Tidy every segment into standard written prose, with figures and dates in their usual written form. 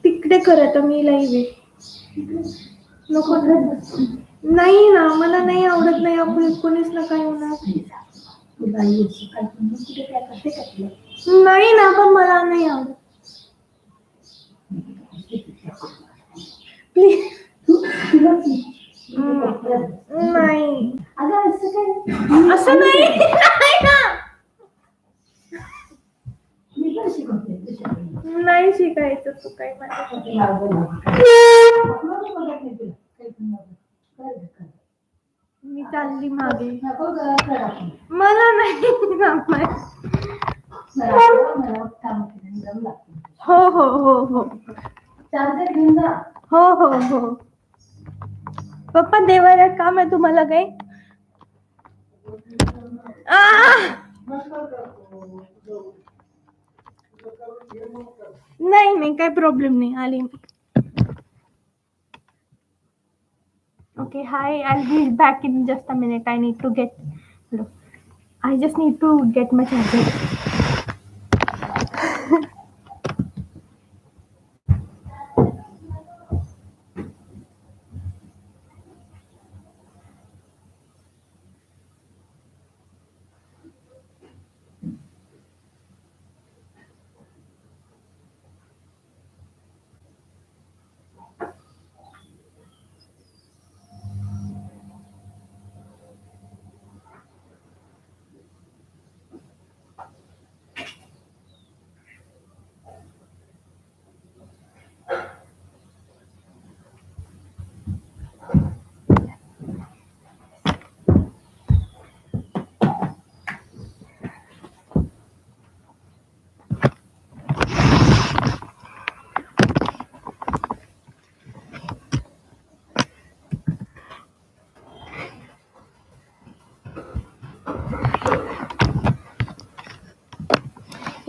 तिकडे कर आता मी लाईव्ह आहे. नको ना. नाही ना मला नाही आवडत नाही आपण कोणीच ना काय होणार. नाही ना पण मला नाही आवडत. प्लीज. नाही असं नाही. नाही ना. नाही शिकायचं तू काय मी चालली मागे. मला नाही जमणार. हो हो हो हो हो हो हो पप्पा देवाला काम आहे तुम्हाला काय नाही नाही काही प्रॉब्लेम नाही आली okay hi I'll be back in just a minute. I need to get hello. I just need to get my charger.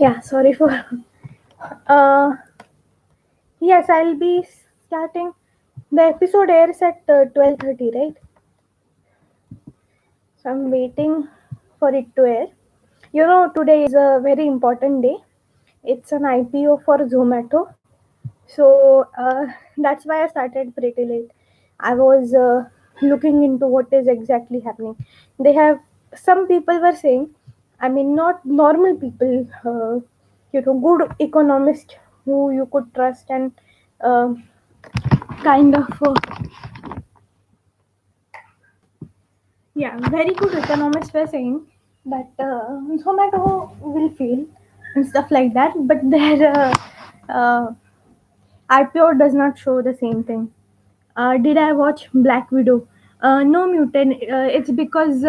Yeah, sorry for uh yes, I'll be starting the episode airs at 12:30, right? So I'm waiting for it to air. You know, today is a very important day. It's an IPO for Zomato. So that's why I started pretty late. I was looking into what is exactly happening. They have some people were saying, I mean, not normal people, good economists who you could trust and uh, kind of yeah, very good economists were saying that Zomato will fail and stuff like that, but their IPO does not show the same thing. Did I watch Black Widow? No, Mutant. It's because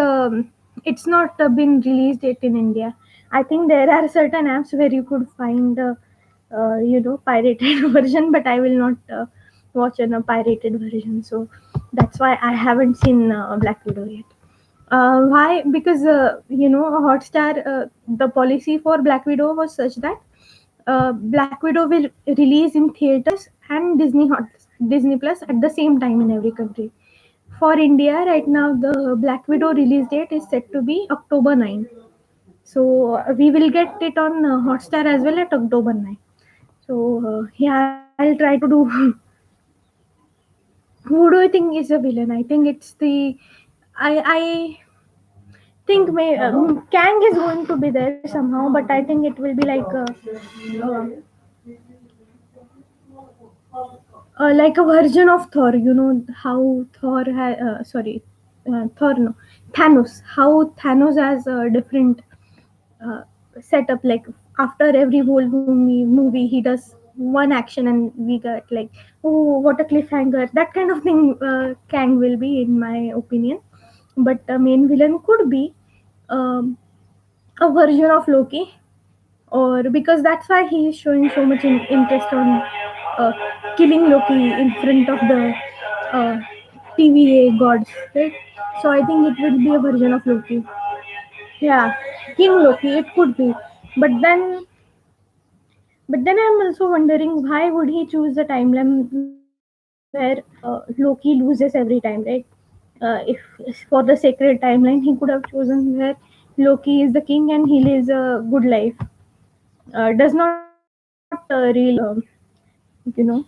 it's not been released yet in India. I think there are certain apps where you could find, pirated version, but I will not watch a pirated version. So that's why I haven't seen Black Widow yet. Why? Because Hotstar, the policy for Black Widow was such that Black Widow will release in theaters and Disney Plus at the same time in every country. For India, right now the Black Widow release date is set to be October 9. So we will get it on Hotstar as well at October 9. So yeah, I'll try to do. Who do you think is a villain? I think it's the. I think Kang is going to be there somehow, but I think it will be like a version of Thor. You know how Thor no, Thanos. How Thanos has a different uh, setup. Like after every whole movie, he does one action, and we get like, oh, what a cliffhanger. That kind of thing. Kang will be, in my opinion. But the main villain could be um, a version of Loki, or because that's why he is showing so much interest on uh, killing Loki in front of the uh, TVA gods, right? So I think it would be a version of Loki. Yeah, King Loki. It could be, but then I'm also wondering why would he choose a timeline where Loki loses every time, right? if for the sacred timeline, he could have chosen where Loki is the king and he lives a good life. Does not really, you know,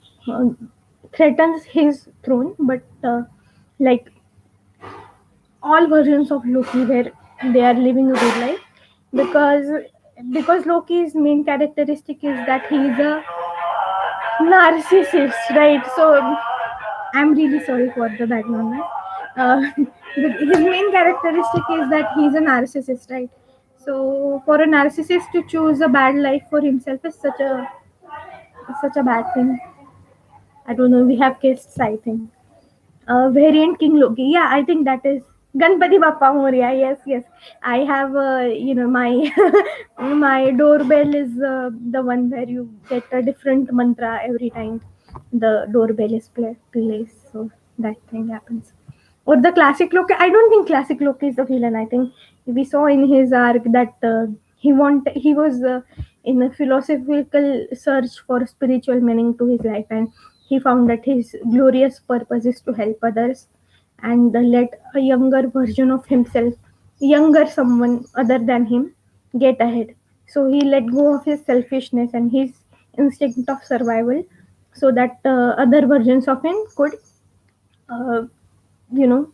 threatens his throne, but like all versions of Loki where they are living a good life, because Loki's main characteristic is that he's a narcissist, right? So I'm really sorry for the background noise. His main characteristic is that he's a narcissist, right? So for a narcissist to choose a bad life for himself is such a bad thing. I don't know. We have cases, I think. Variant King Loki. Yeah, I think that is Ganpati Bappa Moria. Yes, yes. I have, my my doorbell is the one where you get a different mantra every time the doorbell is placed. So that thing happens. Or the classic Loki. I don't think classic Loki is the villain. I think we saw in his arc that he was in a philosophical search for spiritual meaning to his life, and he found that his glorious purpose is to help others and let a younger version of himself, younger someone other than him, get ahead. So he let go of his selfishness and his instinct of survival so that other versions of him could uh, you know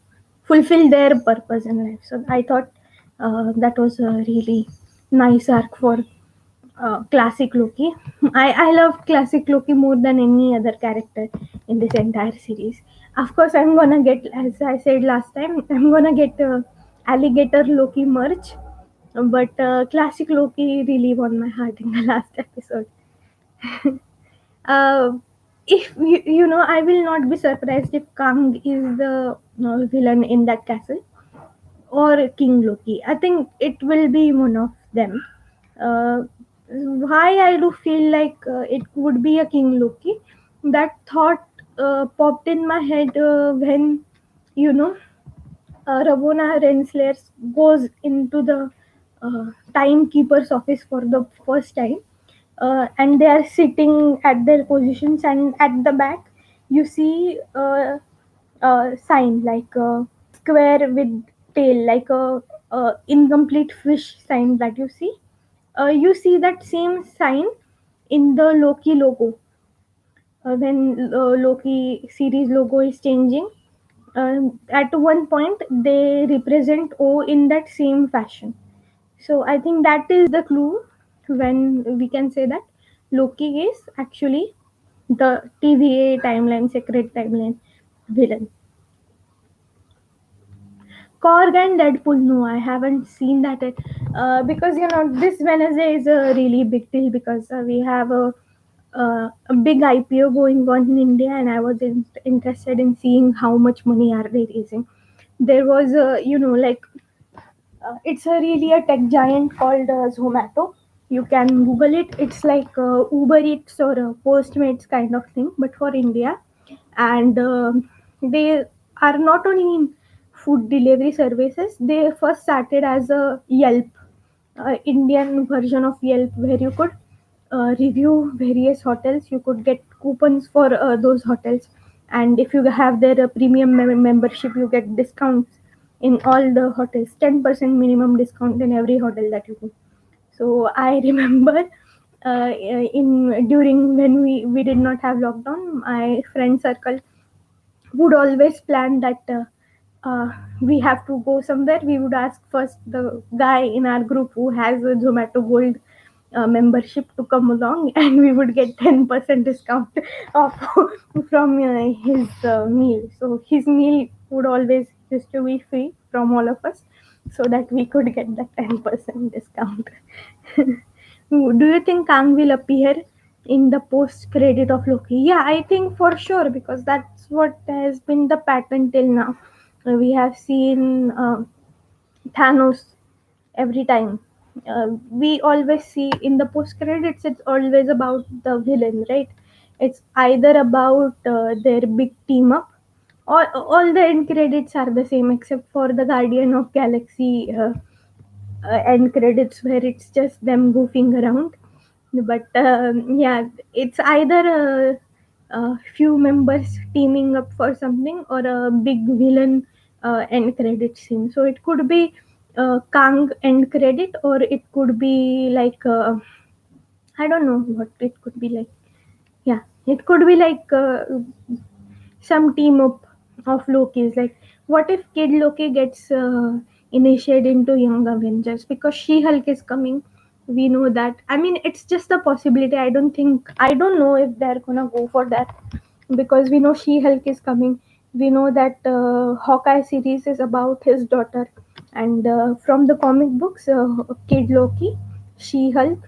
fulfill their purpose in life. So I thought that was a really nice arc for classic Loki. I love classic Loki more than any other character in this entire series. Of course, I'm gonna get, as I said last time, I'm gonna get alligator Loki merch, but classic Loki really won my heart in the last episode. uh, if I will not be surprised if Kang is the villain in that castle, or King Loki. I think it will be one of them. Uh, why I do feel like it would be a King Loki? That thought popped in my head when you know Ravonna Renslayer goes into the timekeeper's office for the first time, and they are sitting at their positions, and at the back you see a sign like a square with tail, like a incomplete fish sign that you see. You see that same sign in the Loki logo when Loki series logo is changing. At one point, they represent O in that same fashion. So I think that is the clue when we can say that Loki is actually the TVA timeline, secret timeline villain. Korg and Deadpool, no, I haven't seen that yet. Because this Wednesday is a really big deal because we have a big IPO going on in India, and I was interested in seeing how much money are they raising. There was a, it's a really a tech giant called Zomato. You can Google it. It's like Uber Eats or Postmates kind of thing, but for India. And they are not only in food delivery services. They first started as a Yelp, Indian version of Yelp, where you could review various hotels. You could get coupons for those hotels, and if you have their premium membership, you get discounts in all the hotels. 10% minimum discount in every hotel that you go. So I remember in during when we did not have lockdown, my friend circle would always plan that we have to go somewhere. We would ask first the guy in our group who has a Zomato Gold membership to come along, and we would get 10% discount off from his meal. So his meal would always used to be free from all of us, so that we could get the 10% discount. Do you think Kang will appear in the post credit of Loki? Yeah, I think for sure, because that's what has been the pattern till now. We have seen Thanos every time. We always see in the post credits, it's always about the villain, right? It's either about their big team up, or all the end credits are the same except for the Guardian of Galaxy end credits where it's just them goofing around. But yeah, it's either a few members teaming up for something or a big villain end credit scene. So it could be Kang end credit, or it could be like I don't know what it could be like. Yeah, it could be like some team up of Lokis. Like, what if Kid Loki gets initiated into Young Avengers because She Hulk is coming? We know that. I mean, it's just a possibility. I don't know if they're gonna go for that because we know She Hulk is coming. We know that Hawkeye series is about his daughter, and from the comic books, Kid Loki, She Hulk,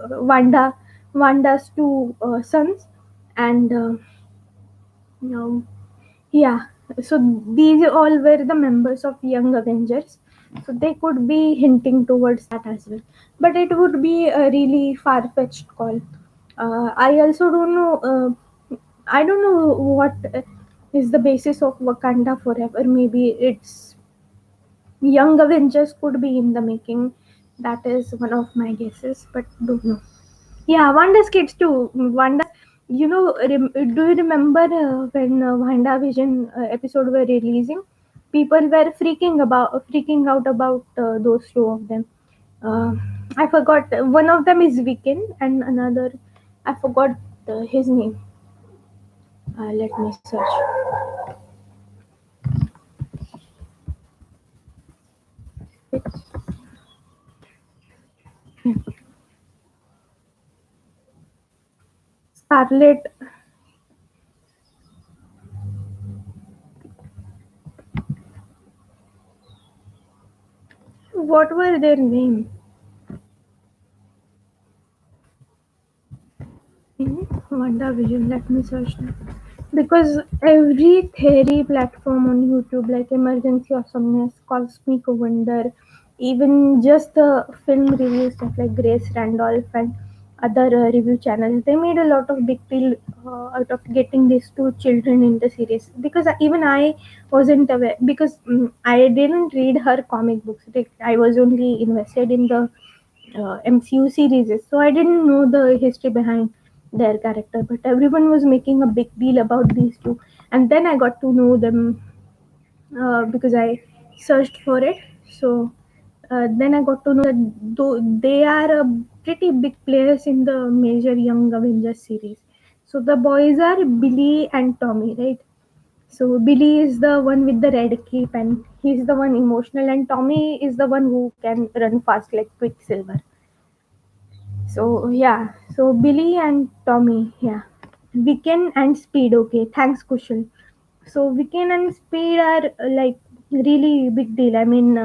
Wanda, Wanda's two sons, and no, yeah. So these all were the members of Young Avengers. So they could be hinting towards that as well. But it would be a really far fetched call. I also don't know. I don't know what is the basis of Wakanda Forever. Maybe it's Young Avengers could be in the making. That is one of my guesses, but don't know. Yeah, Wanda's kids too. Wanda's, do you remember when WandaVision episode were releasing? People were freaking out about those two of them. Uh, I forgot. One of them is Wiccan, and another, I forgot his name. Let me search. Scarlet. What were their names? WandaVision. Let me search now. Because every theory platform on YouTube, like Emergency Awesomeness, Cosmic Wonder, even just the film review stuff like Grace Randolph and other review channels, they made a lot of big deal out of getting these two children in the series. Because even I wasn't aware, because I didn't read her comic books. Like, I was only invested in the MCU series, so I didn't know the history behind their character. But everyone was making a big deal about these two, and then I got to know them because I searched for it. So then I got to know that though they are pretty big players in the major Young Avengers series. So the boys are Billy and Tommy, right? So Billy is the one with the red cape, and he's the one emotional, and Tommy is the one who can run fast like Quicksilver. So yeah, so Billy and Tommy, yeah. Wiccan and Speed, okay. Thanks, Kushal. So Wiccan and Speed are like really big deal. I mean,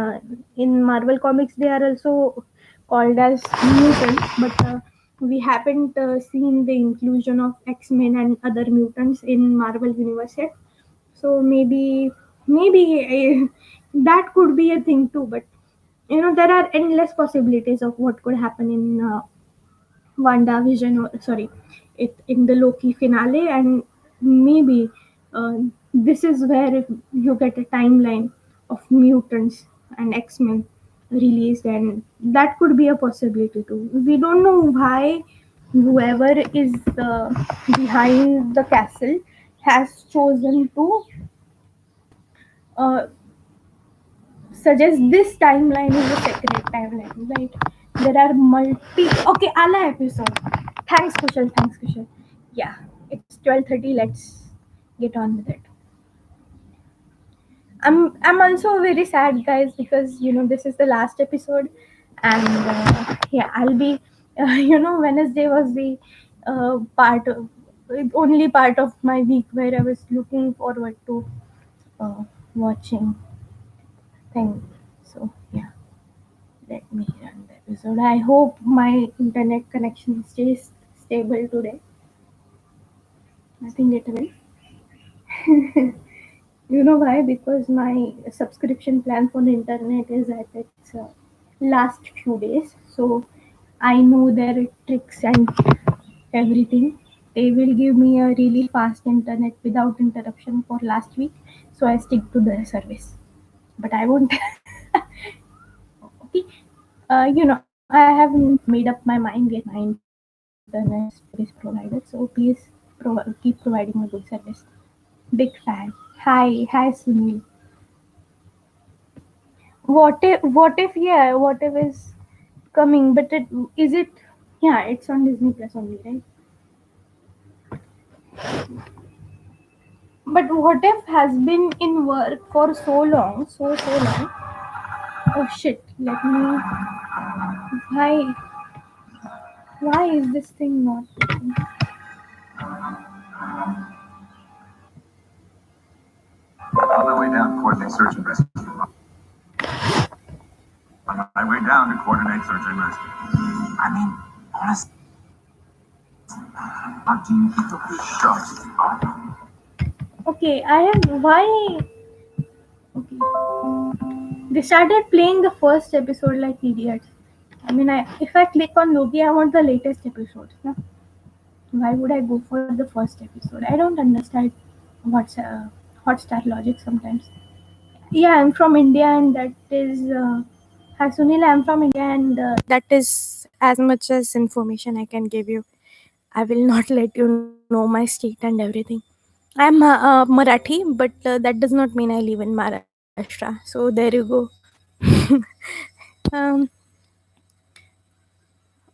in Marvel comics they are also called as mutants, but we haven't seen the inclusion of X-Men and other mutants in Marvel universe yet. So maybe that could be a thing too. But there are endless possibilities of what could happen in WandaVision, or sorry, it in the Loki finale, and maybe this is where you get a timeline of mutants and X-Men released, and that could be a possibility too. We don't know why whoever is behind the castle has chosen to uh, suggest this timeline is a separate timeline, right? There are multi. Okay, Ala episode. Thanks, Kushal. Thanks, Kushal. Yeah, it's 12:30. Let's get on with it. I'm also very sad, guys, because this is the last episode, and yeah, I'll be. Wednesday was the part of only part of my week where I was looking forward to watching thing. So yeah. Let me run the episode. I hope my internet connection stays stable today. I think it will. You know why? Because my subscription plan for the internet is at its last few days. So I know their tricks and everything. They will give me a really fast internet without interruption for last week. So I stick to the service. But I won't. Okay. I haven't made up my mind yet. My internet service provider. So please keep providing a good service. Big fan. Hi, Sunil. What if yeah, what if is coming, but it is it yeah, it's on Disney Plus only, right? But what if has been in work for so long, so long. Oh shit, let me why why is this thing not working? On my way down to coordinate search and rescue. On my way down to coordinate search and rescue. I mean, honestly, not team shucks. Okay, I have why okay. They started playing the first episode like idiots. I mean, if I click on Loki, I want the latest episodes. No? Why would I go for the first episode? I don't understand what's Hotstar logic sometimes. Yeah, I'm from India, and that is Hi Sunil. I'm from India, and that is as much as information I can give you. I will not let you know my state and everything. I'm Marathi, but that does not mean I live in Maharashtra. So there you go. um,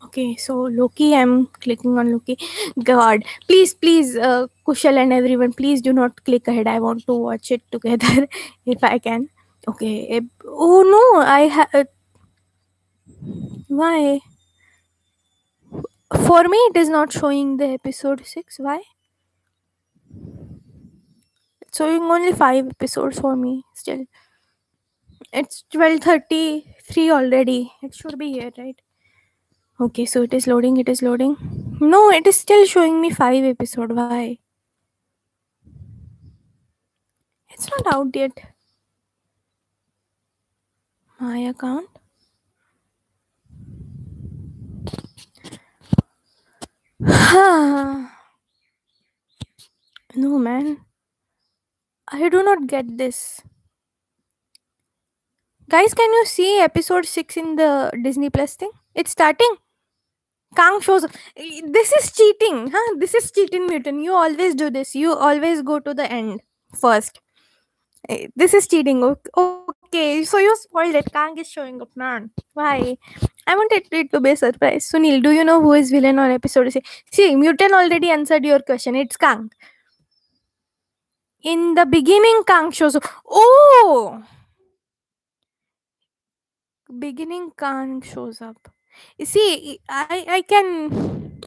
okay, so Loki, I'm clicking on Loki. God, please, Kushal and everyone, please do not click ahead. I want to watch it together if I can. Okay. Oh no, why? For me, it is not showing the episode 6. Why? It's showing only 5 episodes for me still. It's 12:33 already. It should be here, right? Okay, so it is loading. It is loading. No, it is still showing me 5 episode. Why? It's not out yet. My account. No, man. I do not get this. Guys, can you see episode 6 in the Disney Plus thing? It's starting. Kang shows up. This is cheating, huh? This is cheating, Mutant. You always do this. You always go to the end first. This is cheating. Okay, so you spoiled it. Kang is showing up, man. Why? I wanted it to be a surprise. Sunil, do you know who is villain on episode 6? See, Mutant already answered your question. It's Kang. In the beginning, Kang shows up. Oh! Beginning, Kang shows up. You see, I can.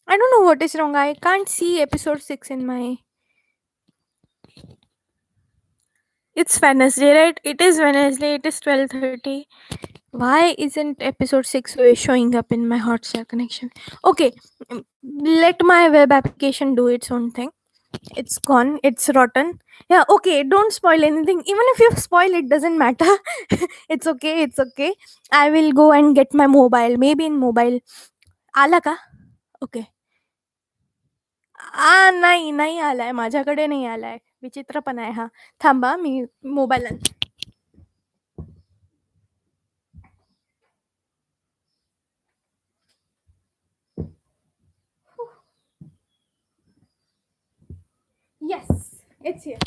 I don't know what is wrong. I can't see episode 6 in my. It's Wednesday, right? It is Wednesday. It is 12:30. Why isn't episode 6 showing up in my Hotstar connection? Okay, let my web application do its own thing. It's gone. It's rotten. Yeah, okay. Don't spoil anything. Even if you spoil, it doesn't matter. It's okay. It's okay. I will go and get my mobile. Maybe in mobile. आला का? Okay. नाही आलाय. माझ्याकडे नाही आलाय. विचित्रपणा आहे हा. थांबा मी mobile Yes, it's here.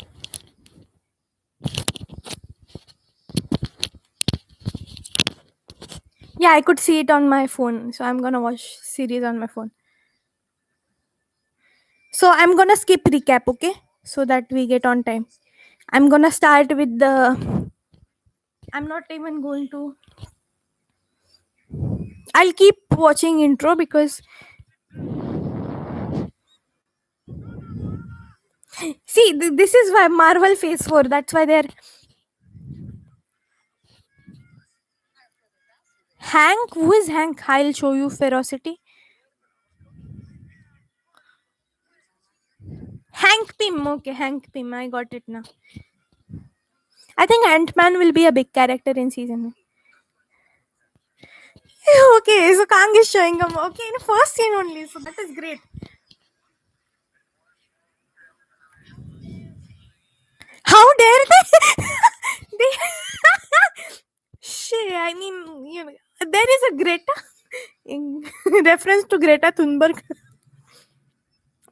Yeah, I could see it on my phone. So I'm gonna watch series on my phone. So I'm gonna skip recap, okay? So that we get on time. I'm gonna start with the. I'm not even going to. I'll keep watching intro because see this is why Marvel Phase 4. That's why they're Hank. Who is Hank? I'll show you ferocity. Hank Pym. Okay, Hank Pym. I got it now. I think Ant-Man will be a big character in season 1. Okay, so Kang is showing him. Okay, in the first scene only. So that is great. How dare they? they Shit, I mean, there is a Greta in reference to Greta Thunberg.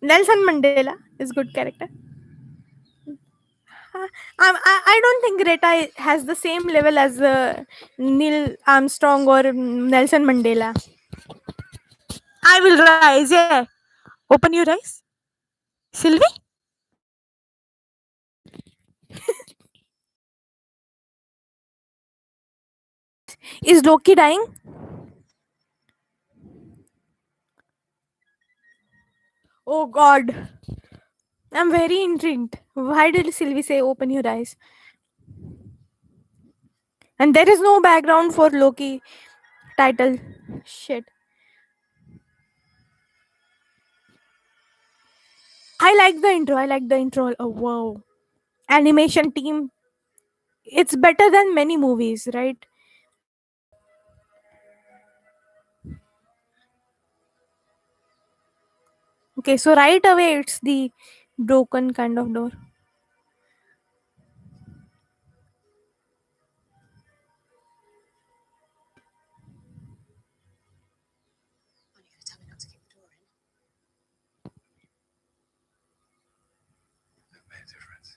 Nelson Mandela is good character. I don't think Greta has the same level as Neil Armstrong or Nelson Mandela. I will rise, yeah. Open your eyes. Sylvie? Is Loki dying? Oh god. I'm very intrigued. Why did Sylvie say open your eyes? And there is no background for Loki title. Shit. I like the intro. I like the intro. Oh wow. Animation team. It's better than many movies, right? Okay, so right away it's the broken kind of door. Funny if you tell me not to keep the door in. It'll make a difference.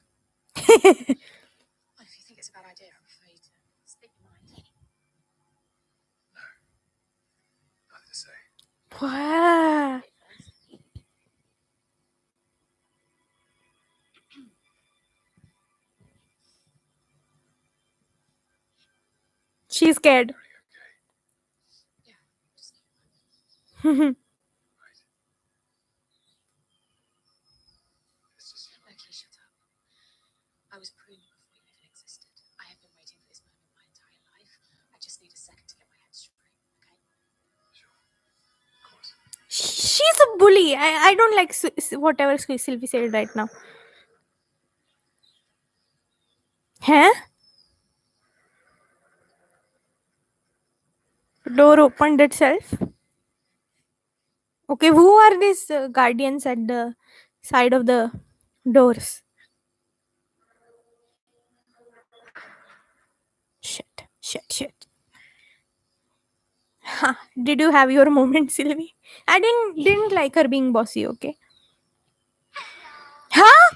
Well, if you think it's a bad idea, I prefer you to speak your mind. No, nothing to say. Wow. She's scared. Are you okay? Yeah, just Huh? right. It's just Loki, shut up. I was pruned before you even existed. I have been waiting for this moment my entire life. I just need a second to get my head straight, okay? Sure. Of course. She's a bully. I don't like whatever Sylvie said right now. Huh? Door opened itself. Okay, who are these guardians at the side of the doors? Shit. Huh. Did you have your moment, Sylvie? I didn't like her being bossy. Okay. Huh?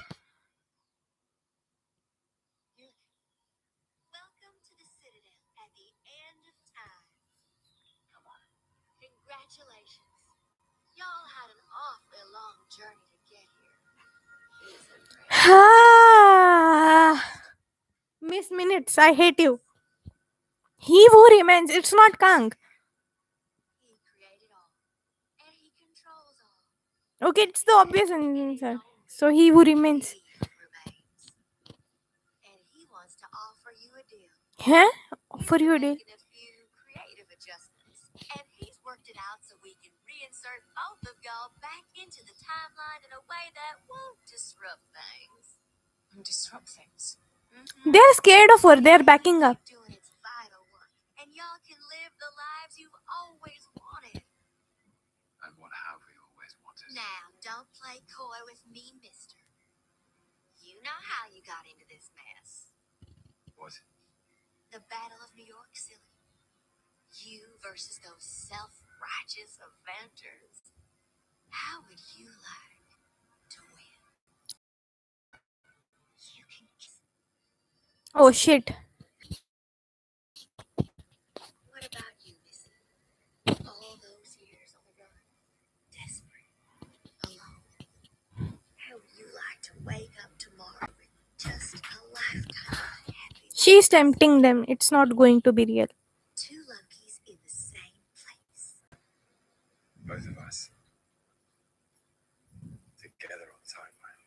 Welcome to the Citadel at the end of time. Come on. Congratulations. Y'all had an awfully long journey to get here. He's a great. Miss Minutes, I hate you. He who remains, it's not Kang. He created all, and he controls all. Okay, it's the obvious answer. So he who remains. He remains. And he wants to offer you a deal. Huh? He's For you, been deal. making a few creative adjustments, and he's worked it out so we can reinsert both of y'all back into the timeline in a way that won't disrupt things. Disrupt things? Mm-hmm. They're scared of her. They're backing up. Keep doing its vital work, and y'all can live the lives you've always wanted. And what have we always wanted? Now, don't play coy with me, mister. You know how you got into this mess. What? The Battle of New York, silly. You versus those self-righteous Avengers. How would you like to win? You can kiss. Oh shit. What about you, Missy? All those years on the run, desperate, alone. How would you like to wake up tomorrow with just a lifetime of happiness? She's tempting them. It's not going to be real. Two Lokis in the same place. Both of us. Together on the timeline.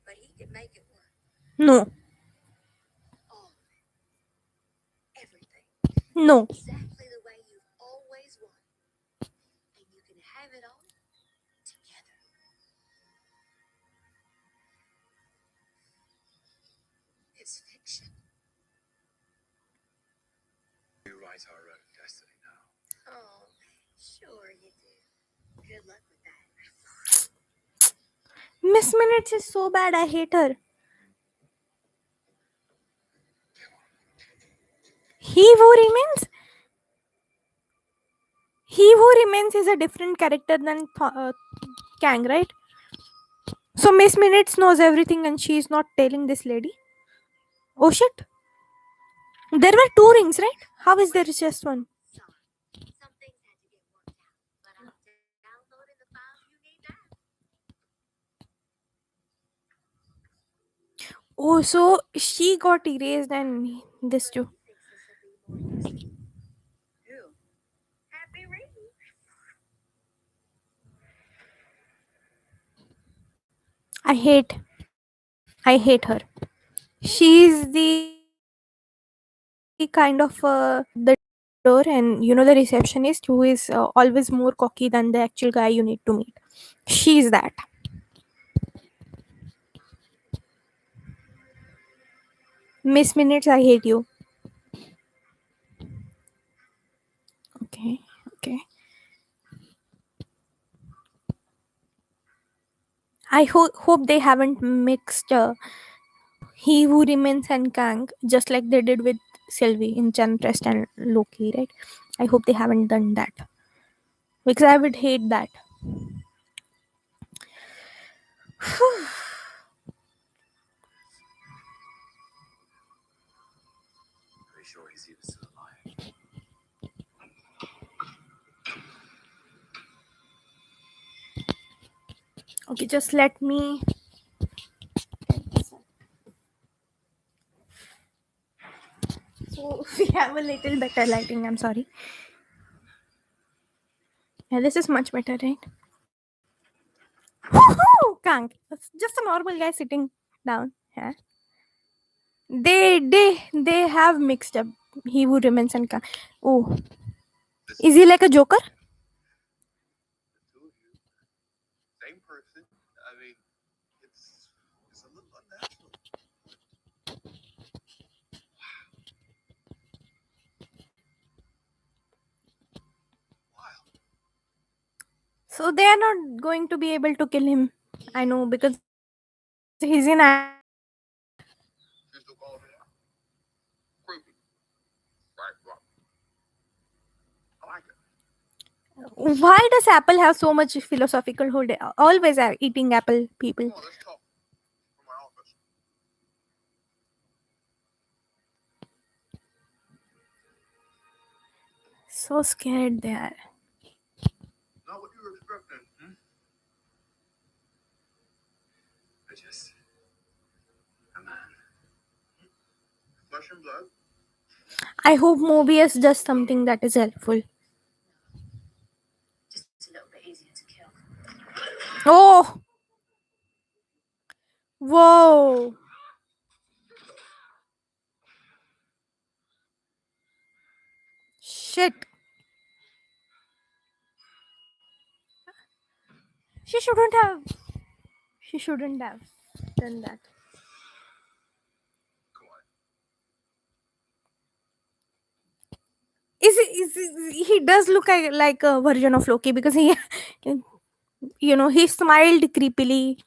But he can make it work. No. All of it. Everything. No. Exactly the way you've always wanted. And you can have it all together. It's fiction. We write our own destiny now. Oh, sure you do. Good luck with that. Miss Minutes is so bad. I hate her. He who remains. He who remains is a different character than Kang, right? So Miss Minutes knows everything and she is not telling this lady. Oh shit. There were two rings, right? How is there just one? Sorry. Some things had to get worked out, but I'm downloading the files you need now. Oh, so she got erased and this But too. he thinks this will be more useful. Who? Happy reading. I hate her. She's the kind of the door and you know the receptionist who is always more cocky than the actual guy you need to meet. She's that. Miss Minutes, I hate you. Okay, okay. I hope they haven't mixed He Who Remains and Kang just like they did with Sylvie in Tempest and Loki, right? I hope they haven't done that because I would hate that. Are you sure he's even still alive? Okay, just let me. So we have a little better lighting. I'm sorry. Yeah, this is much better, right? Woohoo! Kang. It's just a normal guy sitting down. Yeah. They have mixed up He Who Remains and Kang. Oh, is he like a Joker? The two of you, same person. I mean, it's a little unnatural. Wild. So they are not going to be able to kill him. I know because he's in Iron Man. You still calling me out? Creepy. Right, right. I like it. Why does Apple have so much philosophical hold? Always are eating apple people. Come on, let's talk. From my office. So scared they are. Not what you were expecting. Hmm? I just, a man. Flesh and blood. I hope Mobius does something that is helpful. Just a little bit easier to kill. Oh, whoa. Shit. She shouldn't have. She shouldn't have done that. Quiet. He does look like a version of Loki because he, he smiled creepily.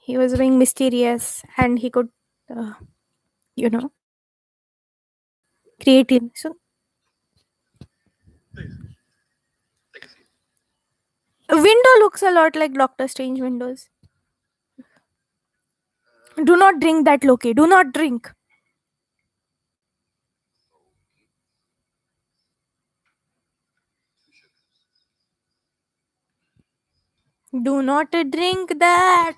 He was being mysterious and he could, uh, create illusion. So Please, take a seat. window looks a lot like Doctor Strange windows. Do not drink that, Loki. Do not drink. Okay. Two sugars. Do not drink that.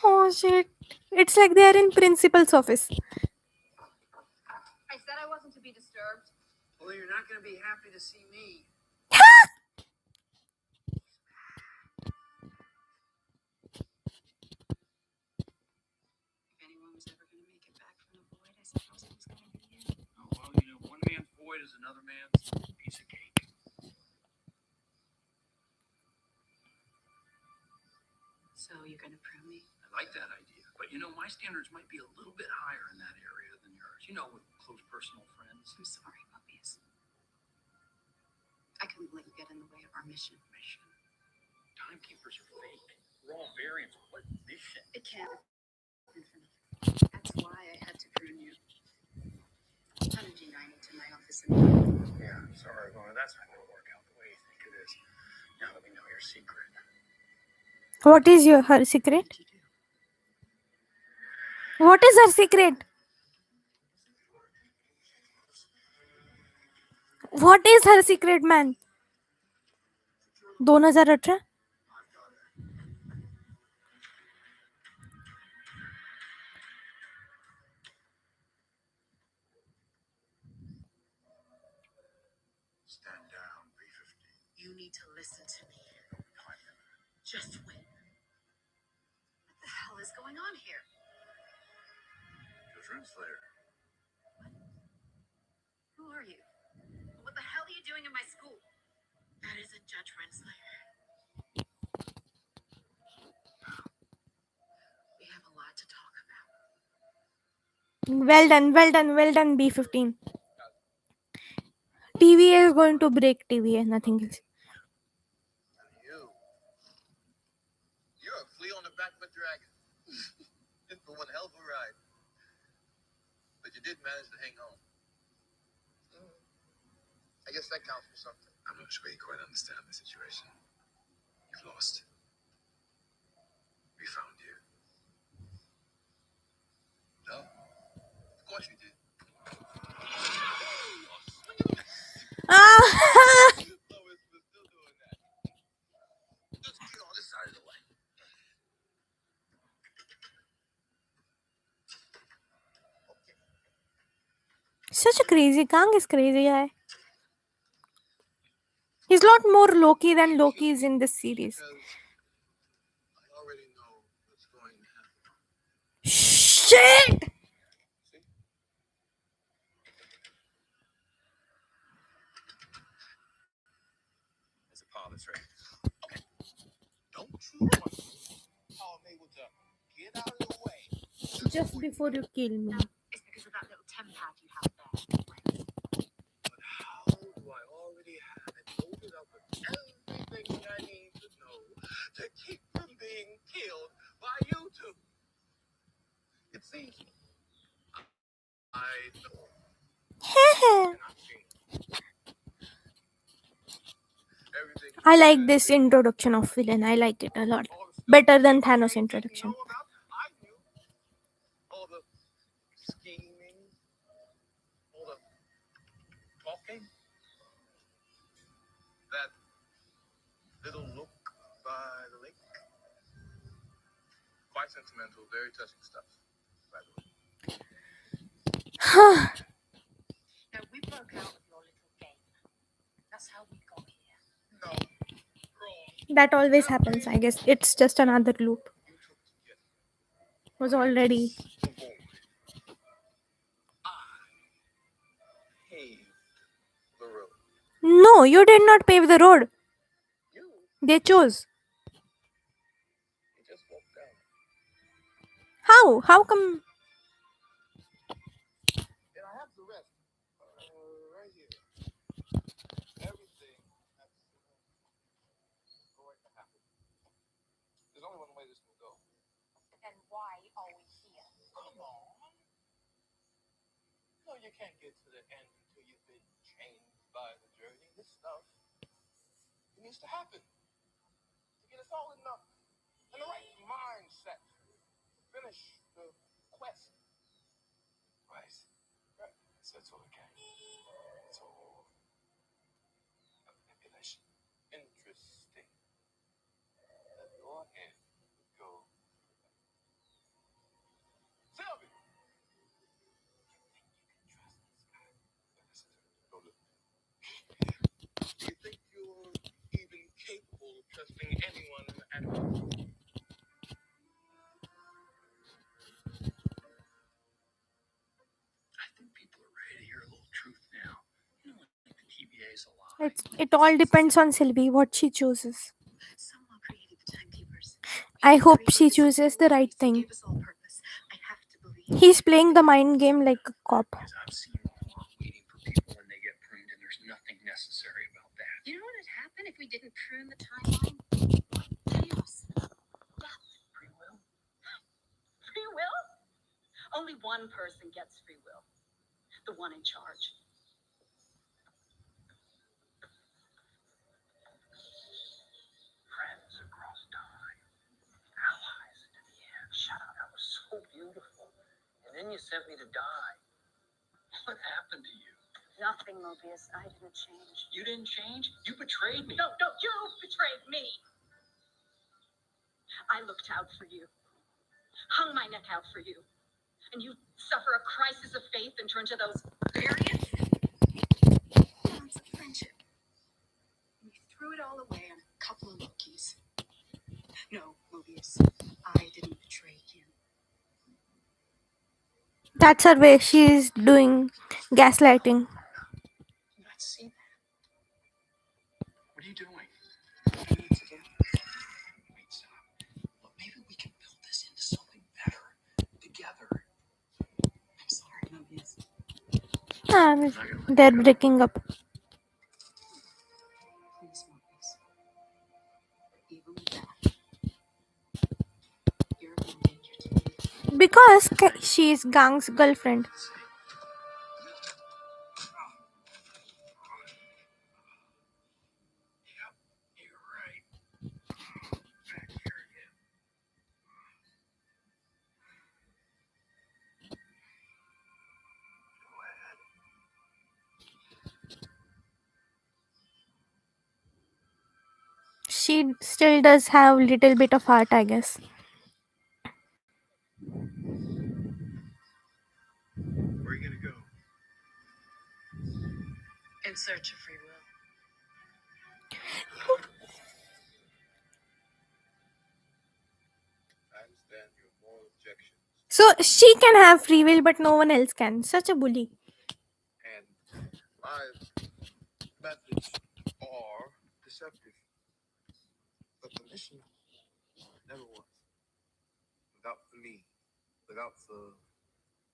Oh shit. It's like they are in principal's office. I said I wasn't to be disturbed. Well, you're not going to be happy to see me. If anyone was ever going to make it back from the void, I suppose it was going to be you. Oh, well, one man's void is another man's piece of cake. So you're going to prove me? I like that idea. But my standards might be a little bit higher in that area than yours. With close personal friends. I'm sorry, Mobius. I couldn't let you get in the way of our mission. Mission? Timekeepers are fake. We're all variants. What mission? It can't have been for nothing. why I had to prune you. Energy 90 to my office immediately. Yeah, sorry, Lorna. That's not going to work out the way you think it is. Now that we know your secret. What is her secret? What did you do? What is her secret? What is her secret, man? 2018. Stand down, B-15. You need to listen to me. Just wait. What the hell is going on here? The translator. Who are you? What the hell are you doing in my school? That isn't Judge Renslayer. We have a lot to talk about. Well done, well done, well done, B15. TVA is going to break TVA, nothing else. You're a flea on the back of a dragon. It's been one hell of a ride. But you did manage to hang on. I guess that counts for something. I'm not sure you quite understand the situation. You've lost. We found you. No, of course you did. Ah! Lois was still doing that. Just get on this side of the way. Such a crazy. Kang is crazy guy. He's a lot more Loki than Loki is in this series. I already know what's going to happen. Shit! There's a paw that's ready. Okay. Don't you want how I'm able to get out of the way? Just before you kill me. It's because of that little tempat you have there. But how do I already have it loaded up with everything I need to know to keep from being killed by you two? It seems I know. I like this introduction of villain. I like it a lot. Better than Thanos introduction. I knew all the scheming, all the talking, that little look by the lake. Quite sentimental, very touching stuff, by the way. Now, we broke out of your little game. That's how we got here. No, wrong. That always happens, I guess. It's just another loop. You took to get Was already. the boy. I paved the road. No, you did not pave the road. You They chose. just walked down. How? How come? And I have the rest right here. Everything that's going to happen. There's only one way this will go. And why are we here? Come on. No, you can't get to the end until you've been changed by the journey. This stuff, it needs to happen to get us all in the right mindset to finish the quest. Right. So it's all okay. It's all a manipulation. Interesting. Let your head go. Sylvie! Do you think you're even capable of trusting anyone at all? I think people are ready to hear a little truth now. You don't think the TBA's a lie. It all depends on Sylvie, what she chooses. Someone created the timekeepers. I hope she chooses the right thing. Gave us all purpose. I have to believe. He's playing the mind game like a cop. Because I've seen more waiting for people when they get pruned, and there's nothing necessary about that. You know what would happen if we didn't prune the timeline? Chaos. Death. Free will? Free will? Only one person gets free will. The one in charge. Friends across time, allies to the end. Shut up, that was so beautiful. And then you sent me to die. What happened to you? Nothing, Mobius. I didn't change. You didn't change? You betrayed me. No, you betrayed me. I looked out for you, hung my neck out for you, and you suffer a crisis of faith and turn to those variants? Months of friendship. And you threw it all away on a couple of Lokis. No, Mobius, I didn't betray you. That's her way. She's doing gaslighting. Let's see that. What are you doing? We need to do. Wait, stop. Look, maybe we can build this into something better together. I'm sorry, Mobius. They're breaking up. Please, Mobius. Even with that, you're in danger to me. Because she's Gang's girlfriend. Yep, you're right. Back here again. Go ahead. She still does have a little bit of heart, I guess. Where are you gonna go? In search of free will. I understand your moral objections, So she can have free will, but no one else can. Such a bully. and my methods are deceptive. But the mission never was. Without the me, without the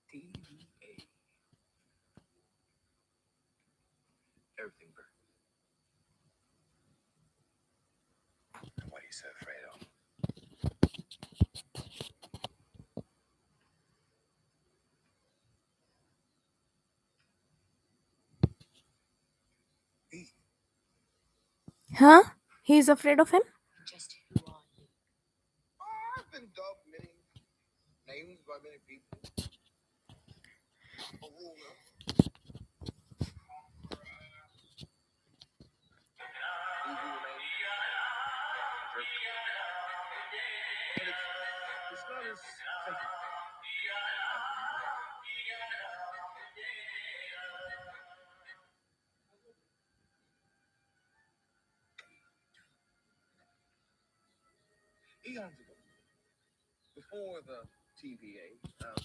TVA, everything burns. What he said, Fredo. Me. Huh? He's afraid of him? Just who are you? I've been dubbed many names by many people. A ruler. Easy to name. Jerk. But it's not as simple. Eons ago, before the TVA,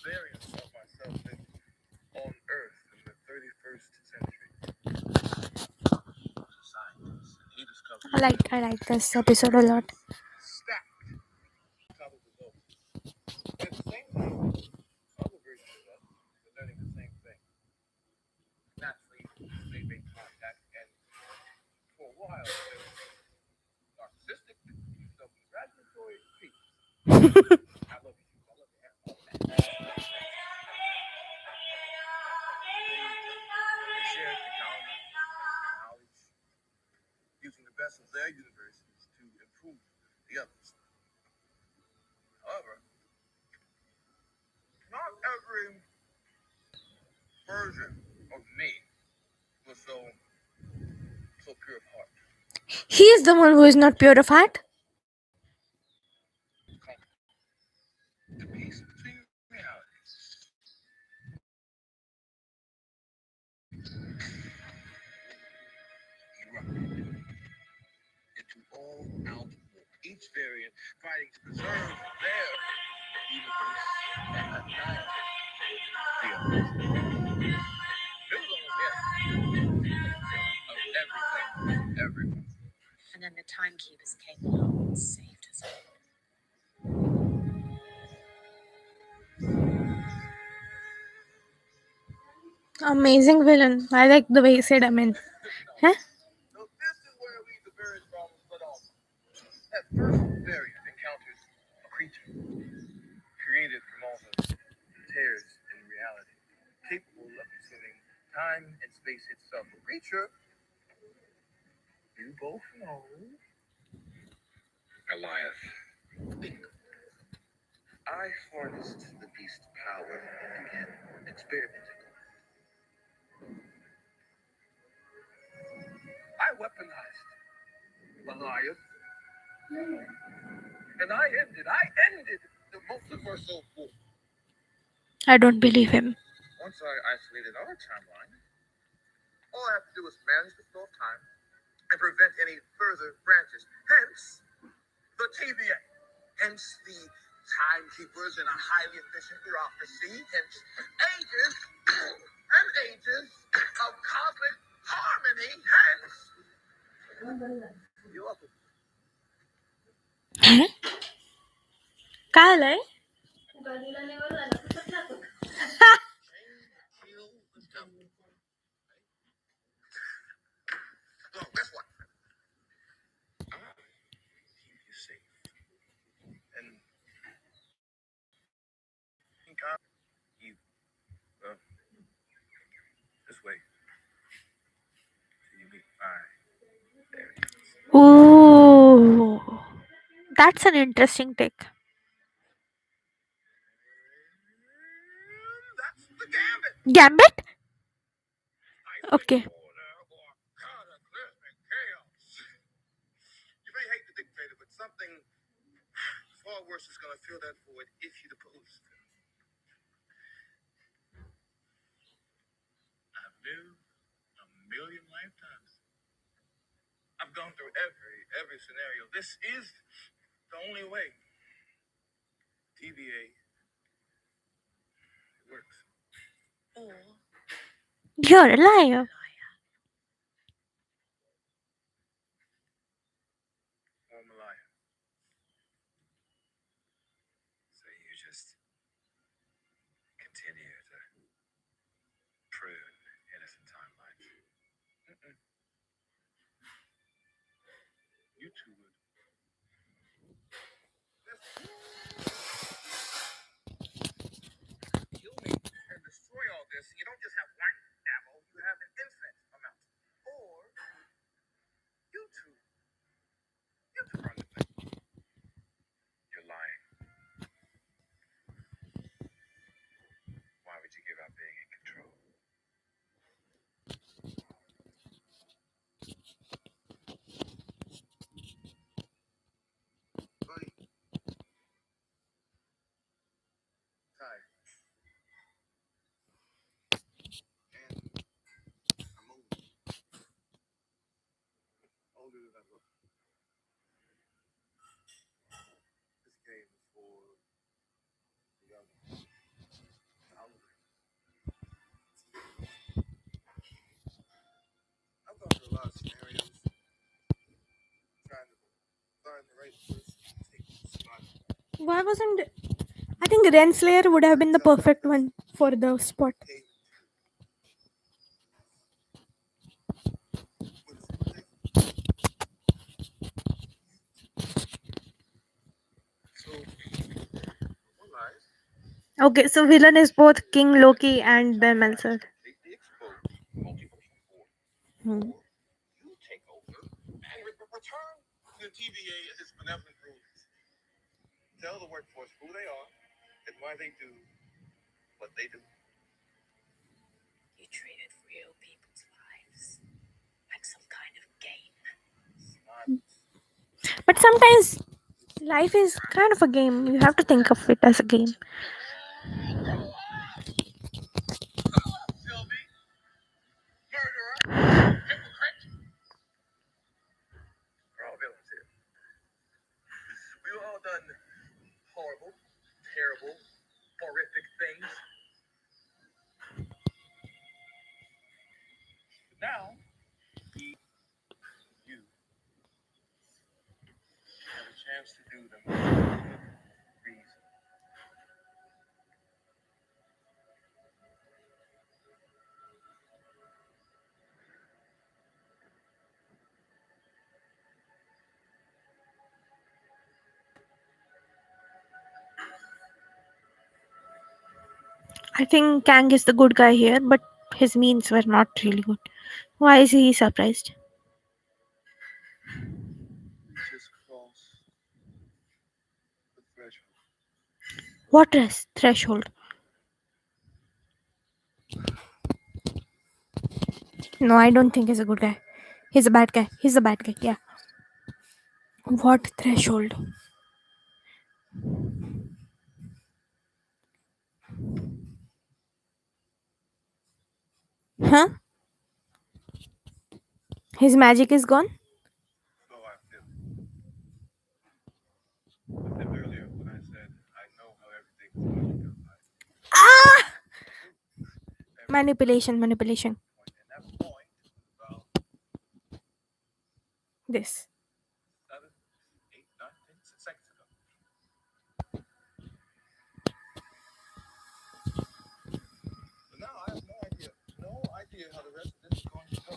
variants of myself lived on Earth in the 31st century. Science, and he discovered I like this episode a lot. stacked top of the globe. At the same time, other versions of us were learning the same thing. Naturally, they made contact, and for a while, they were narcissistic, self-congratulatory people. I love you. I love you. All that. They shared technology, knowledge, using the best of their universes to improve the others. However, not every version of me was so pure of heart. He's the one who is not pure of heart. The peace between realities. Erupted into all-out war. Each variant fighting to preserve their universe and annihilate the others. It was almost the end of everything, everyone. And then the timekeepers came along and saved us all. Amazing villain. I like the way he said amen. Huh? So this is where we, the various problems split off. That first variant encounters a creature created from all the tears capable of consuming time and space itself. A creature you both know. Goliath. Bingo. I harnessed the beast's power and began experimenting. I weaponized Goliath, and I ended the multiversal war. I don't believe him. Once I isolated our timeline, all I have to do is manage the flow of time and prevent any further branches. Hence, the TVA. Hence, the timekeepers in a highly efficient bureaucracy. Hence, ages and ages of cosmic harmony. Hence, you're welcome. काय आलंय? Heal the devil. Well, guess what? I keep you safe. And think you, well, this way till you meet my there. Ooh, that's an interesting take. That's the gambit. Gambit? Stifling Okay. order or cataclysmic chaos. You may hate the dictator, but something far worse is going to fill that void if you depose. I've lived a million lifetimes. I've gone through every scenario. This is the only way. TVA works. Or You're a liar. I'm a liar. So you just continue to prune innocent timelines. Mm-mm. You two would kill me and destroy all this. You don't just have one devil, you have an infinite amount. Or you two run the thing. You're lying. Why would you give up being in control? Buddy, tired. And I'm older than I look. This game is for the young, hungry. I've gone through a lot of scenarios, trying to find the right person to take the spot. Why wasn't. I think Renslayer would have been the perfect one for the spot. Hey, what is it? Like, so, one lies. Okay, so villain is both King Loki and Ben Meltzer. Completely exposed multiversal force. Hmm. Or you take over and return to the TVA and its benevolent rulers. Tell the workforce who they are and why they do what they do. You treated real people's lives like some kind of game. But sometimes life is kind of a game. You have to think of it as a game. Sylvie, murderer, hypocrite. We're all villains here. We've all done horrible, terrible, horrific things. But now, you have a chance to do them for good reason. I think Kang is the good guy here, but his means were not really good. Why is he surprised? We just crossed the threshold. What is threshold? No, I don't think he's a good guy. He's a bad guy. He's a bad guy. Yeah. What threshold? Huh? His magic is gone? So I feel it. I said earlier when I said I know how everything is going to go. Ah! I do. Everything Manipulation, manipulation. point, and that point was about This. 7, 8, 9, 10 seconds ago. But now I have no idea how the rest of this is going to go.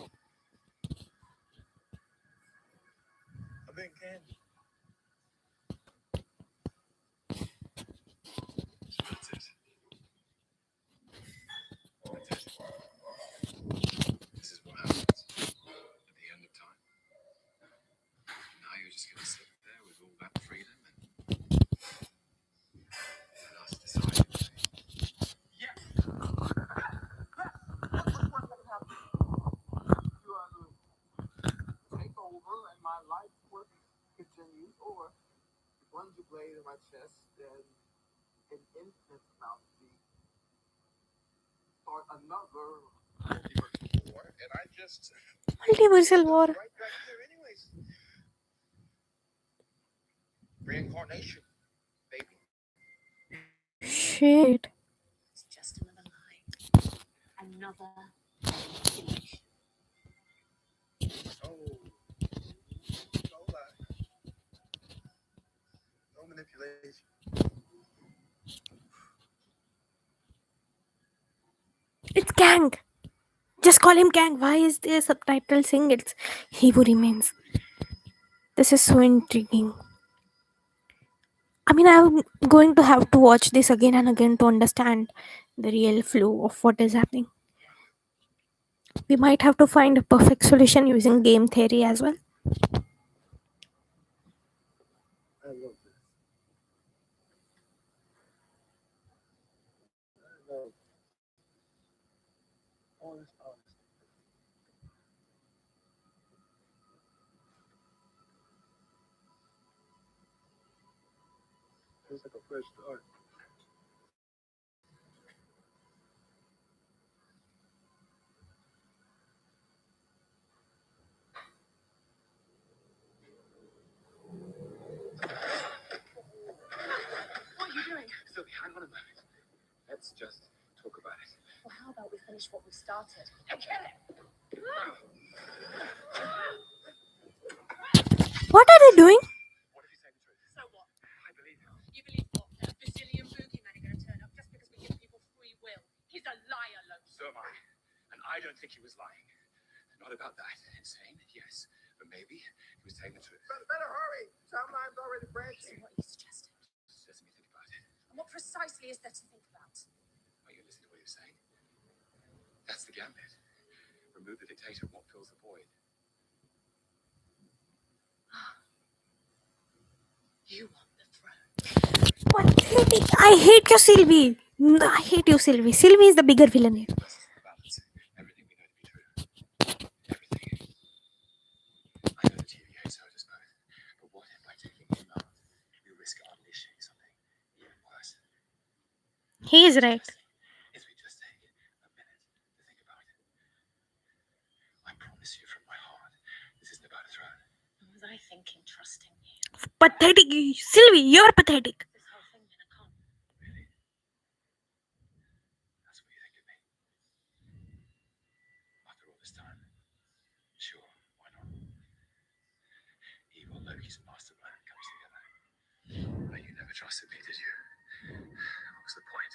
I've been candid. That's it. That's it. This is what happens at the end of time. Now you're just going to sit there with all that freedom and us deciding. Yes. What's worse that can happen? You take over and my life work continues, or if runs your blade in my chest, then an infinite amount of me start another multiversal war, and I just Multiversal end up war. right back here, anyways. Reincarnation, baby. Shit. It's just another lie. Another manipulation. No, no lie, no manipulation. It's Kang. Just call him Kang. Why is the subtitle saying it's he who remains? This is so intriguing. I mean, I'm going to have to watch this again and again to understand the real flow of what is happening. We might have to find a perfect solution using game theory as well. I love this. I love honest. Feels like a fresh start. What are you doing? Sylvie, hang on a moment. Let's just talk about it. Well, how about we finish what we started? What are they doing? What if you say the truth? So what? I believe him. You believe what? The Brazilian boogeyman are going to turn up just because we give people free will. He's a liar, Loki. So am I. And I don't think he was lying. Not about that. Insane, yes. But maybe he was telling the truth. Better hurry. Timeline's already So branching. what are you suggesting? Just let me think about it. And what precisely is there to think about? Are you listening to what he was saying? That's the gambit. Remove the dictator. What fills the void? You want the throne. Pathetic. I hate you, Sylvie. I hate you, Sylvie. Sylvie is the bigger villain here. This is the balance. Everything we know to be true. Everything. I know the TVA has hurt us both. But what if by taking him out, we risk unleashing something even worse? He is right. If we just take a minute to think about it. I promise you from my heart, this isn't about a throne. Was I thinking trusting you? Pathetic. Sylvie, you're pathetic. This whole thing in a con. Really? That's what you think of me? After all this time? Sure, why not? Evil Loki's master plan comes together. But you never trusted me, did you? What was the point?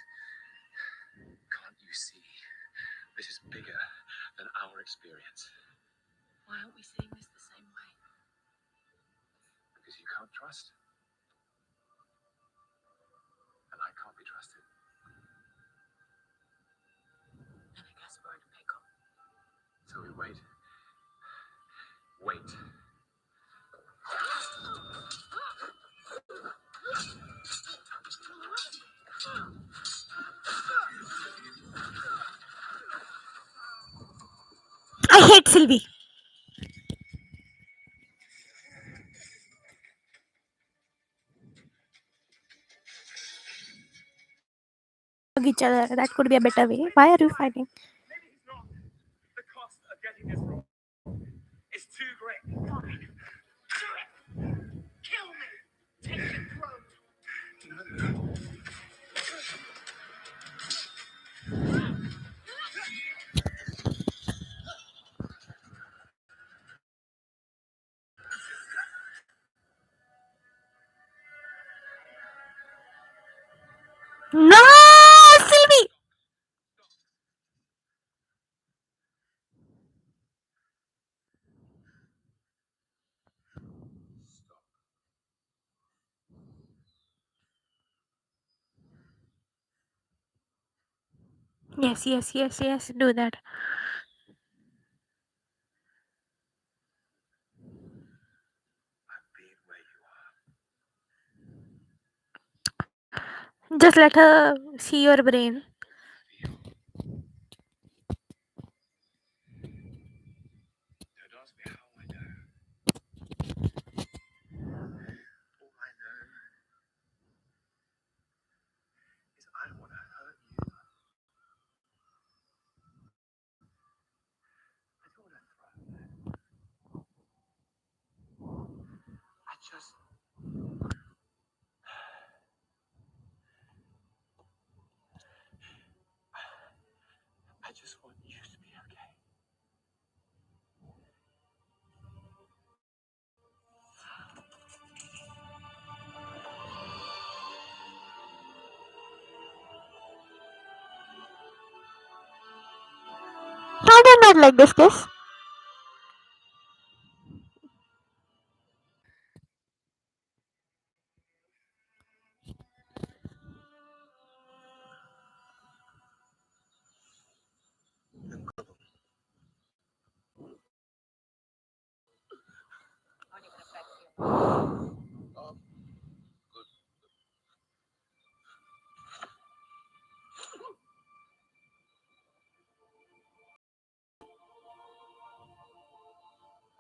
Can't you see? This is bigger than our experience. Why aren't we seeing this the same way? Because you can't trust. And I can't be trusted. So we wait. Wait. I hate Sylvie. Hug each other. That could be a better way. Why are you fighting? Maybe he's not. The cost of getting this wrong is too great. Fine. Do it. Kill me. Take your throat. No, Sylvie. Yes, yes, yes, yes. Do that. I've been where you Just let her see your brain. feel. Don't ask me how I know. All I know is I don't want to hurt you. I don't want to throw. I just, I just want you to be okay. I did not like this kiss.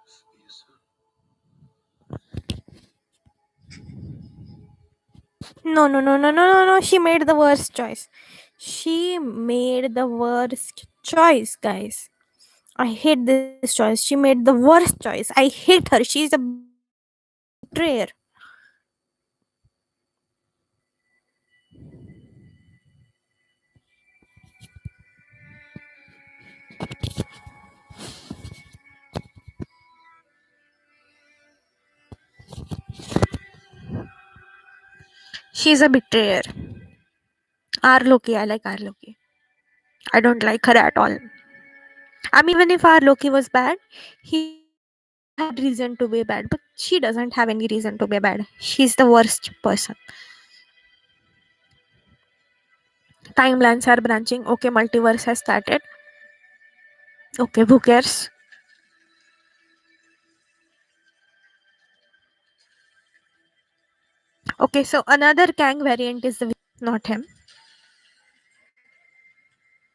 See you soon. No, no, no, no, no, no, no. She made the worst choice. She made the worst choice, guys. I hate this choice. She made the worst choice. I hate her. She's a betrayer. She's a betrayer. R. Loki. I like R. Loki. I don't like her at all. I mean, even if R. Loki was bad, he had reason to be bad, but she doesn't have any reason to be bad. She's the worst person. Timelines are branching. Okay, multiverse has started. Okay, who cares? Okay, so another Kang variant is the not him.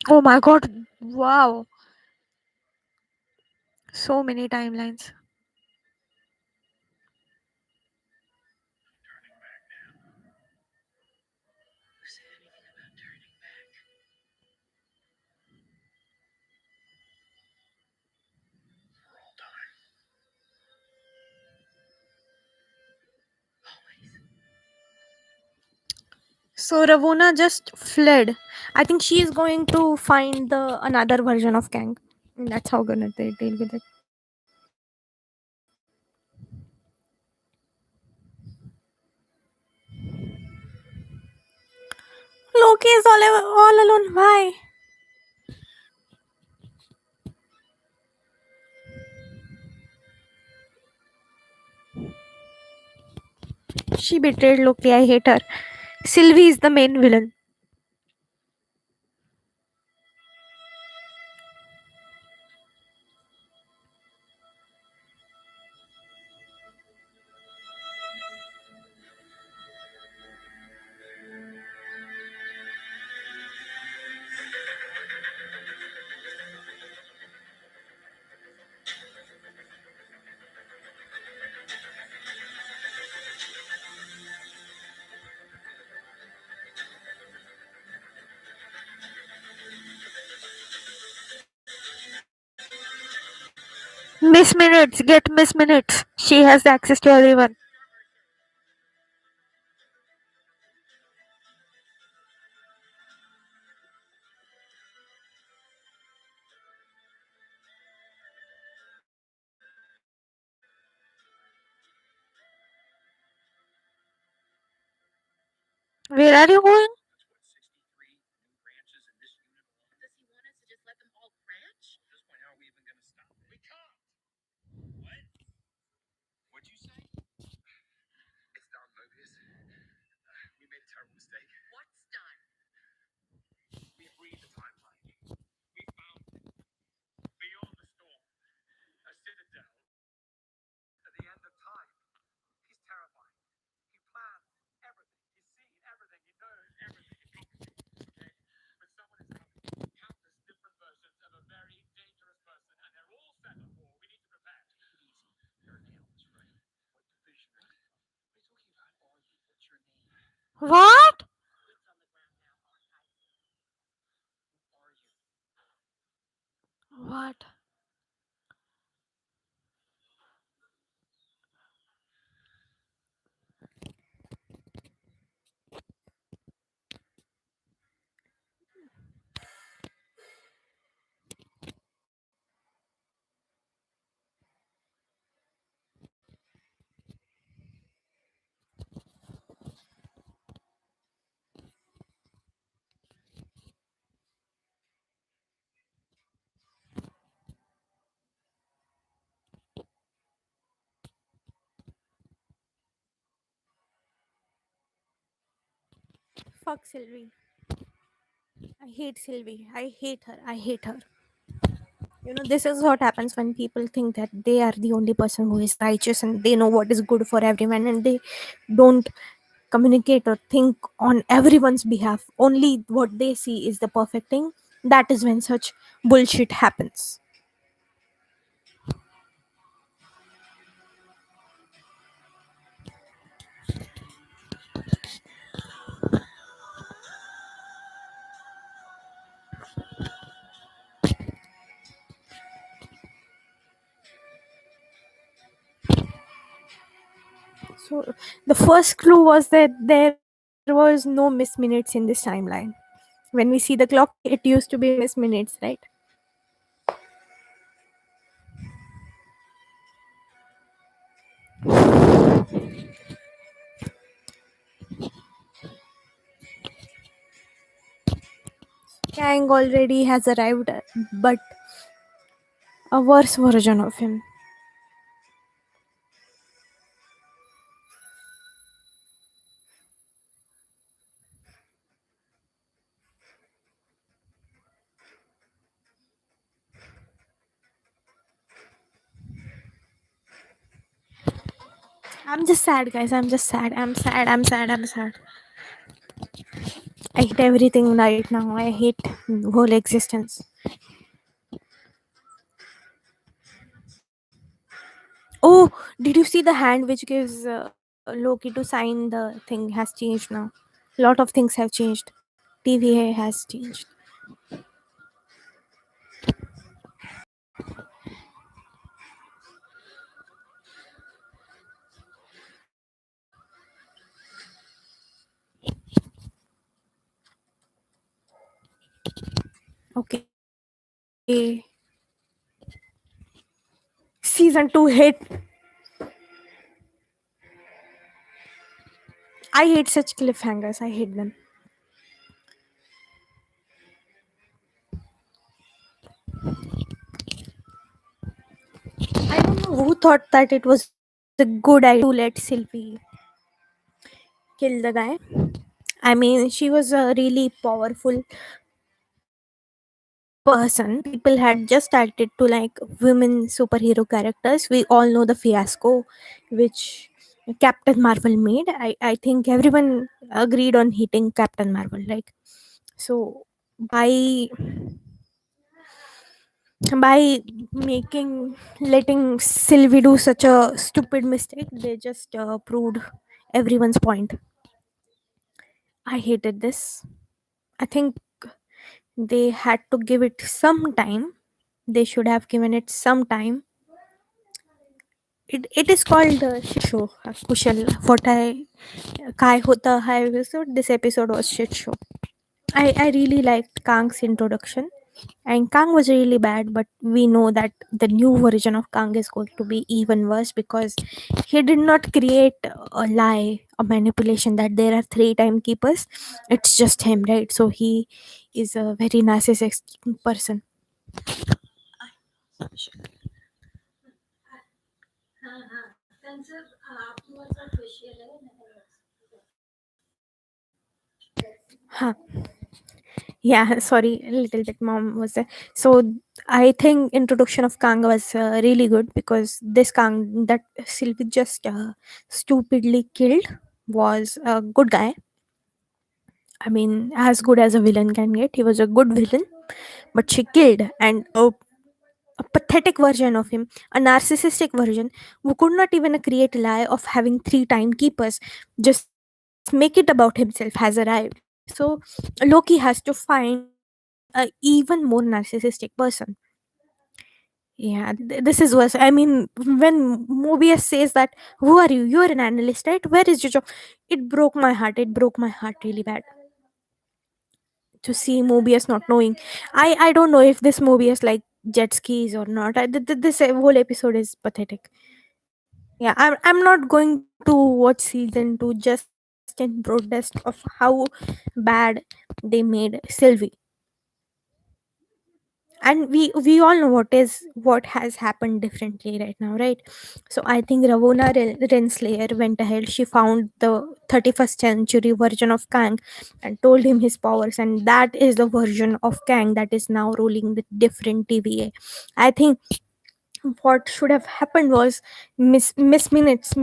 Oh my god! Wow, so many timelines. Who said anything about turning back? For all time. Always. So Ravona just fled. I think she is going to find the another version of Kang. That's how gonna they deal with it. Loki is all alone. Why? She betrayed Loki. I hate her. Sylvie is the main villain. Miss Minutes, get Miss Minutes. She has access to everyone. Where are you going? That's what, 63 new branches in this unit alone? Does he want us to just let them all branch? At this point, how are we even going to stop it? We can't. What? What'd you say? It's done, Mobius. We made a terrible mistake. What's done? We have read the timeline. We found it. Beyond the storm. A citadel. At the end of time. He's terrifying. He plans everything. He's seen everything. He knows everything. It's complicated. Okay? But someone is coming. Countless different versions of a very dangerous person. And they're all set up for. We need to prepare. Take it easy. Your name is right. What division are you from? What are you talking about? Who are you? What's your name? What? Boots on the ground now. Who are you? What? Fuck Sylvie. I hate Sylvie. I hate her. I hate her. This is what happens when people think that they are the only person who is righteous and they know what is good for everyone and they don't communicate or think on everyone's behalf. Only what they see is the perfect thing. That is when such bullshit happens. So the first clue was that there was no miss minutes in this timeline. When we see the clock, it used to be miss minutes, right? Kang already has arrived, but a worse version of him. I'm just sad, guys. I'm just sad. I'm sad. I'm sad. I'm sad. I hate everything right now. I hate whole existence. Oh, did you see the hand which gives Loki to sign the thing has changed now? A lot of things have changed. TVA has changed. Okay. Season 2 hit. I hate such cliffhangers. I hate them. I don't know who thought that it was a good idea to let Sylvie kill the guy. I mean, she was a really powerful person. People had just started to like women superhero characters. We all know the fiasco which Captain Marvel made. I think everyone agreed on hating Captain Marvel. Like, so by by making letting Sylvie do such a stupid mistake, they just proved everyone's point. I hated this. I think they had to give it some time. They should have given it some time. it is called shit show. Kushal, what I kai hota hai episode. This episode was shit show. I really liked Kang's introduction. And Kang was really bad, but we know that the new version of Kang is going to be even worse because he did not create a lie, a manipulation that there are three timekeepers. It's just him, right? So he is a very narcissistic person. Huh. Yeah, sorry, a little bit. Mom was there. So I think introduction of Kang was really good because this Kang that Sylvie just stupidly killed was a good guy. I mean, as good as a villain can get. He was a good villain, but she killed, and a pathetic version of him, a narcissistic version, who could not even create a lie of having three timekeepers, just make it about himself, has arrived. So Loki has to find a even more narcissistic person. Yeah, this is worse. I mean, when Mobius says that, who are you? You're an analyst, right? Where is your job? It broke my heart. It broke my heart really bad to see Mobius not knowing. I don't know if this Mobius like jet skis or not. This whole episode is pathetic. Yeah, I'm not going to watch season 2 just in protest of how bad they made Sylvie. And we all know what has happened differently right now, right? So I think Ravona Renslayer went ahead. She found the 31st century version of Kang and told him his powers, and that is the version of Kang that is now ruling the different TVA. I think what should have happened was Miss Minutes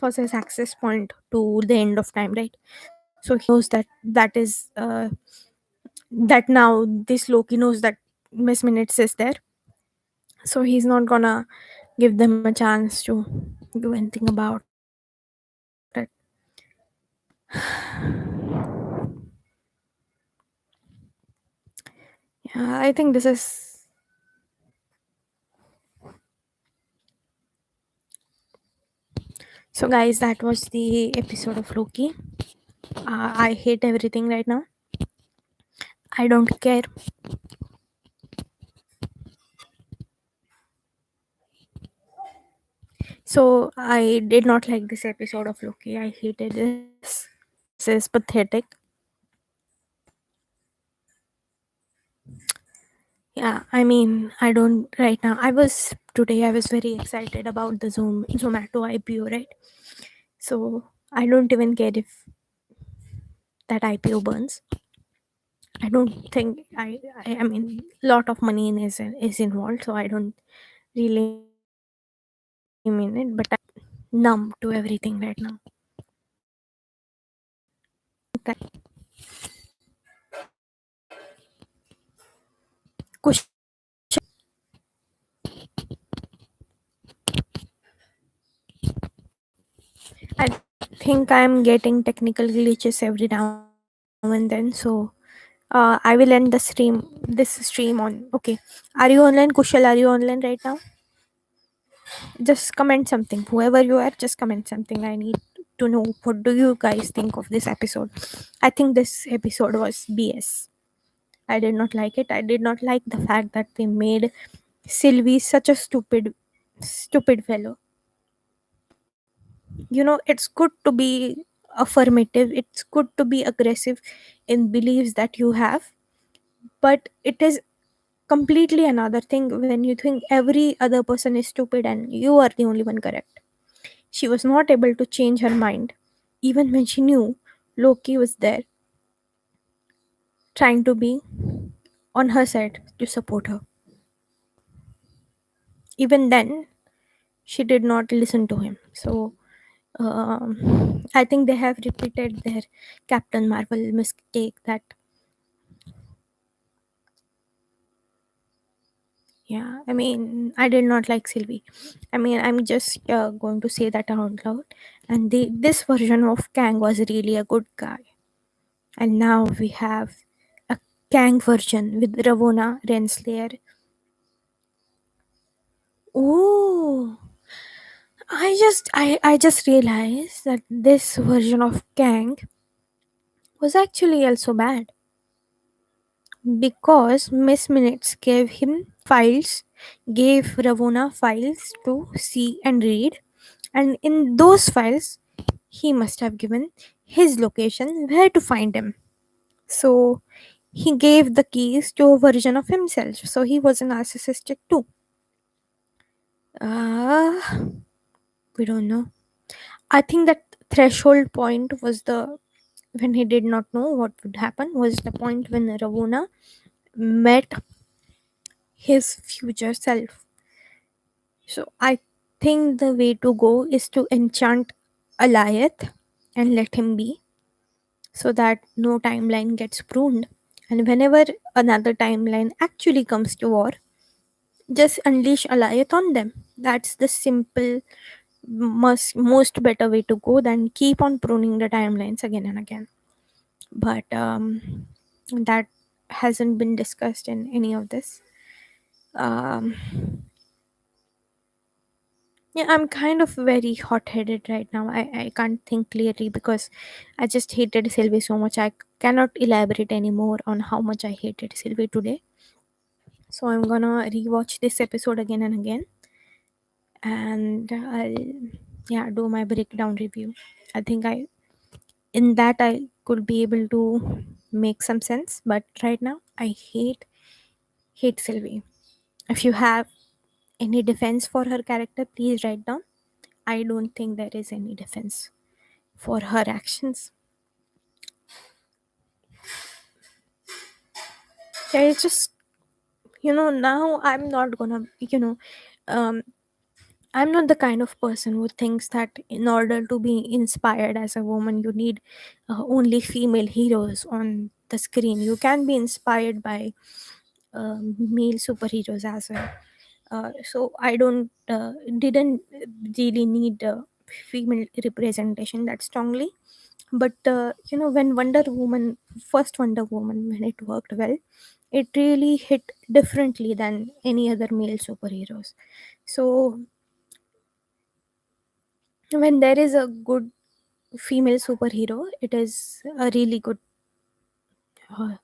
was his access point to the end of time, right? So he knows that that is that now this Loki knows that Miss Minutes is there, so he's not gonna give them a chance to do anything about it. Yeah, I think this is so, guys. That was the episode of Loki. I hate everything right now. I don't care. So I did not like this episode of Loki. I hated this. This is pathetic. Yeah, I mean, I don't right now. I was very excited about the Zomato IPO, right? So I don't even care if that IPO burns. I don't think I mean, lot of money is involved, so I don't really mean it. But I'm numb to everything right now. Kush, I think I'm getting technical glitches every now and then. So I will end this stream on. Okay, are you online, Kushal? Are you online right now? Just comment something. Whoever you are, just comment something. I need to know what do you guys think of this episode. I think this episode was BS. I did not like it. I did not like the fact that they made Sylvie such a stupid fellow. You know, it's good to be affirmative, it's good to be aggressive in beliefs that you have, but it is completely another thing when you think every other person is stupid and you are the only one correct. She was not able to change her mind, even when she knew Loki was there trying to be on her side to support her. Even then, she did not listen to him. So, I think they have repeated their Captain Marvel mistake that, yeah, I mean, I did not like Sylvie. I mean, I'm just going to say that out loud. And this version of Kang was really a good guy. And now we have a Kang version with Ravonna Renslayer. Oh, I just realized that this version of Kang was actually also bad because Miss Minutes gave Ravona files to see and read, and in those files, he must have given his location where to find him. So he gave the keys to a version of himself. So he was a narcissistic too. Uh, we don't know. I think that threshold point was the when he did not know what would happen was the point when Ravona met his future self. So I think the way to go is to enchant Alioth and let him be so that no timeline gets pruned. And whenever another timeline actually comes to war, just unleash Alioth on them. That's the simple, most better way to go than keep on pruning the timelines again and again. But that hasn't been discussed in any of this. Um, yeah, I'm kind of very hot headed right now. I can't think clearly because I just hated Sylvie so much. I cannot elaborate anymore on how much I hated Sylvie today. So I'm gonna rewatch this episode again and again, and I'll yeah do my breakdown review. I think I could be able to make some sense, but right now I hate Sylvie. If you have any defense for her character, please write down. I don't think there is any defense for her actions. Yeah, it's just now I'm not gonna um I'm not the kind of person who thinks that in order to be inspired as a woman, you need only female heroes on the screen. You can be inspired by male superheroes as well. So I don't didn't really need female representation that strongly. But when first Wonder Woman, when it worked well, it really hit differently than any other male superheroes. So when there is a good female superhero, uh,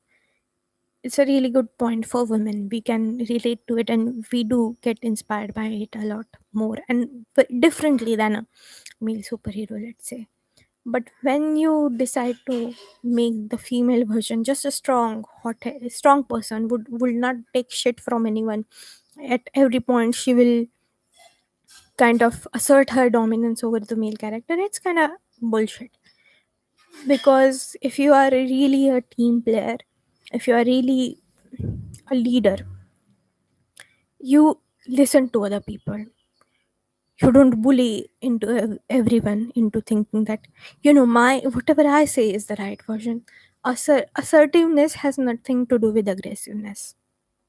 it's a really good point for women. We can relate to it, and we do get inspired by it a lot more and differently than a male superhero, let's say. But when you decide to make the female version just a strong person would not take shit from anyone. At every point, she will kind of assert her dominance over the male character. It's kind of bullshit. Because if you are really a team player, if you are really a leader, you listen to other people. You don't bully into everyone into thinking that my whatever I say is the right version. Assertiveness has nothing to do with aggressiveness,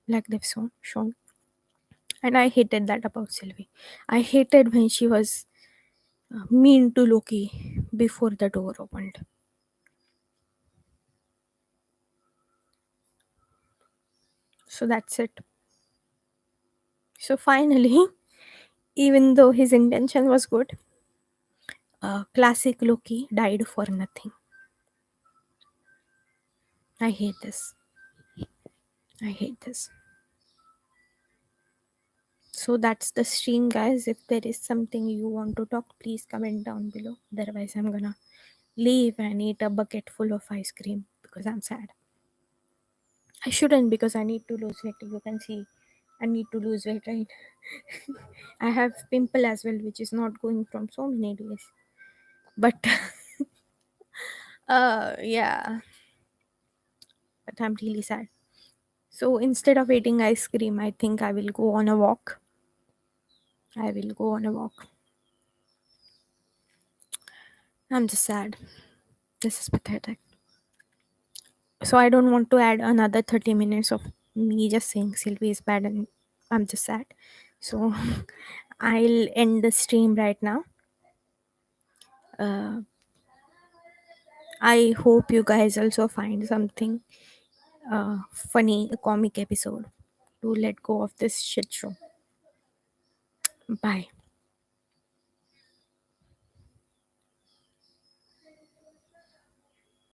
like they've shown. And I hated that about Sylvie. I hated when she was mean to Loki before the door opened. So that's it. So finally, even though his intention was good, classic Loki died for nothing. I hate this. I hate this. So that's the stream, guys. If there is something you want to talk, please comment down below. Otherwise, I'm gonna leave and eat a bucket full of ice cream because I'm sad. I shouldn't because I need to lose weight. You can see I need to lose weight, right? I have pimple as well, which is not going from so many days. But yeah, but I'm really sad. So instead of eating ice cream, I think I will go on a walk. I will go on a walk. I'm just sad. This is pathetic. So I don't want to add another 30 minutes of me just saying Sylvie is bad and I'm just sad. So I'll end the stream right now. Uh, I hope you guys also find something funny, a comic episode to let go of this shit show. Bye.